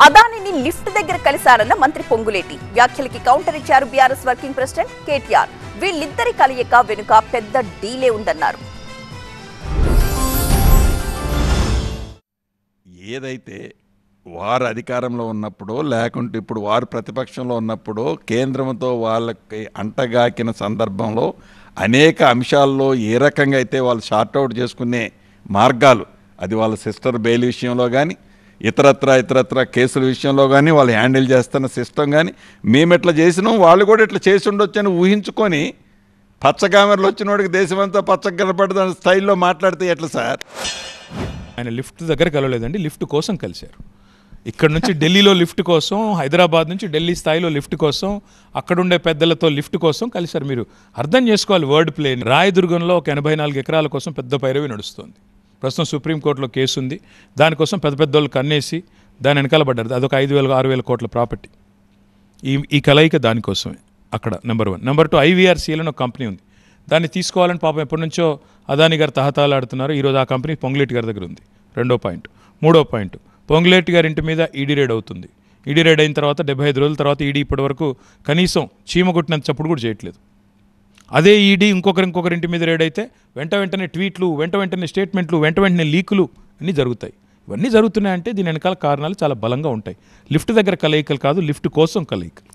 అదానిని lift దగ్గర కలిశారన్న మంత్రి Ponguleti వ్యాఖ్యలకి counter ఇచ్చారు బీఆర్ఎస్ వర్కింగ్ ప్రెసిడెంట్ కేటీఆర్. వీళ్ళిద్దరి కలయిక వెనుక పెద్ద డీలే ఉందన్నారు. ఏదైతే వారు అధికారంలో ఉన్నప్పుడు లేకుంటే ఇప్పుడు వారు ప్రతిపక్షంలో ఉన్నప్పుడు కేంద్రంతో వాళ్ళకి అంటగాకిన సందర్భంలో అనేక అంశాల్లో ఏ రకంగా అయితే వాళ్ళు షార్ట్అవుట్ చేసుకునే మార్గాలు, అది వాళ్ళ సిస్టర్ బెయిల్ విషయంలో కానీ ఇతరత్ర కేసుల విషయంలో కానీ వాళ్ళు హ్యాండిల్ చేస్తున్న సిస్టమ్ కానీ మేము ఎట్లా చేసినాం వాళ్ళు కూడా ఇట్లా చేసి ఉండొచ్చు అని ఊహించుకొని పచ్చగామెరలు వచ్చినోడికి దేశమంతా పచ్చగా కనపడదని స్టైల్లో మాట్లాడితే ఎట్లా సార్? ఆయన లిఫ్ట్ దగ్గర కలవలేదండి, లిఫ్ట్ కోసం కలిశారు. ఇక్కడ నుంచి ఢిల్లీలో లిఫ్ట్ కోసం, హైదరాబాద్ నుంచి ఢిల్లీ స్థాయిలో లిఫ్ట్ కోసం, అక్కడుండే పెద్దలతో లిఫ్ట్ కోసం కలిశారు. మీరు అర్థం చేసుకోవాలి వర్డ్ ప్లేని. రాయదుర్గంలో ఒక 84 ఎకరాల కోసం పెద్ద పైరవి నడుస్తుంది. ప్రస్తుతం సుప్రీంకోర్టులో కేసు ఉంది. దానికోసం పెద్ద వాళ్ళు కన్నేసి దాని వెనకాల పడ్డారు. అదొక 5,000-6,000 కోట్ల ప్రాపర్టీ. ఈ కలయిక దానికోసమే అక్కడ నెంబర్ 1. నెంబర్ 2, IVRCL అని ఒక కంపెనీ ఉంది. దాన్ని తీసుకోవాలని పాపం ఎప్పటి నుంచో అదాని గారు తహతాలాడుతున్నారు. ఈరోజు ఆ కంపెనీ పొంగులేటి గారి దగ్గర ఉంది. 2వ పాయింట్. 3వ పాయింట్, పొంగులేటి గారి ఇంటి మీద ఈడీ రైడ్ అవుతుంది. ఈడీ రైడ్ అయిన తర్వాత 75 రోజుల తర్వాత ఈడీ ఇప్పటి వరకు కనీసం చీమ కొట్టినంత చప్పుడు కూడా చేయట్లేదు. అదే ఈడీ ఇంకొకరి ఇంటి మీద రైడ్ అయితే వెంటనే ట్వీట్లు, వెంటనే స్టేట్మెంట్లు, వెంటనే లీకులు అన్నీ జరుగుతాయి. ఇవన్నీ జరుగుతున్నాయంటే దీని వెనకాల కారణాలు చాలా బలంగా ఉంటాయి. లిఫ్ట్ దగ్గర కలయికలు కాదు, లిఫ్ట్ కోసం కలయికలు.